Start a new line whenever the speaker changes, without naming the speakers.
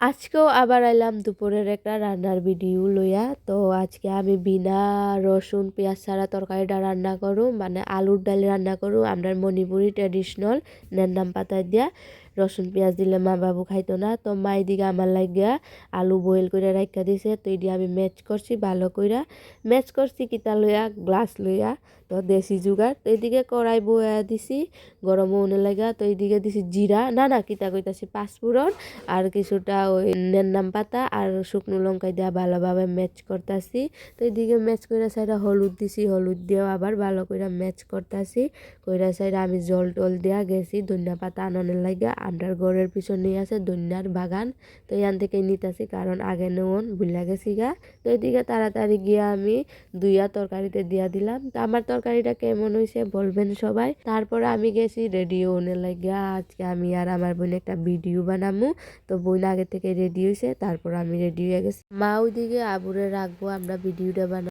আজকেও আবার আইলাম দুপুরের একটা রান্নার ভিডিও লইয়া। তো আজকে আমি বিনা রসুন পেঁয়াজ ছাড়া তরকারিটা রান্না করুম, মানে আলুর ডাল রান্না করুম আমরা মণিপুরি ট্র্যাডিশনাল নেন্নাম পাতা দিয়া। রসুন পেঁয়াজ দিলে মা বাবু খাইতো না, তো মা এদিকে আমার লাগিয়া আলু বয়েল করে রাখা দিছে। তো এটি আমি ম্যাচ করছি ভালো কইরা। ম্যাচ করছি কিতা লইয়া, গ্লাস লইয়া। তো দেশি জুগার। তো এদিকে কড়াই বয়া দিছি গরম হওয়ার লাগা। তো এইদিকে দিছি জিরা, না না কিতা কইতাছি, পাঁচফোড়ন আর কিছুটা ওই নেন্নাম পাতা আর শুকনো লঙ্কা দিয়া ভালোভাবে ম্যাচ করতাছি। তো এদিকে ম্যাচ কইরা সাইডা হলুদ দিছি, হলুদ দিয়েও আবার ভালো কইরা ম্যাচ করতাছি। কইরা সাইডা আমি জল টল দিয়া গেছি ধনিয়া পাতা আননের লাগিয়া। আমরার ঘরের পিছনেই আছে ধনিয়ার বাগান। তো এখান থেকে নিতাছি কারণ আগে নেওন ভুলা গেছি গা। তো এদিকে তাড়াতাড়ি গিয়া আমি দুইয়া তরকারিতে দিয়া দিলাম। তো আমার তরকারিটা কেমন হয়েছে বলবেন সবাই। তারপরে আমি গেছি রেডিও ওনের লাগিয়া। আজকে আমি আর আমার বোন একটা ভিডিও বানামু। তো বোন আগে থেকে রেডি হয়েছে, তারপর আমি রেডি হয়ে গেছি। মা ওইদিকে আবুরে রাখবো, আমরা ভিডিওটা বানাবো।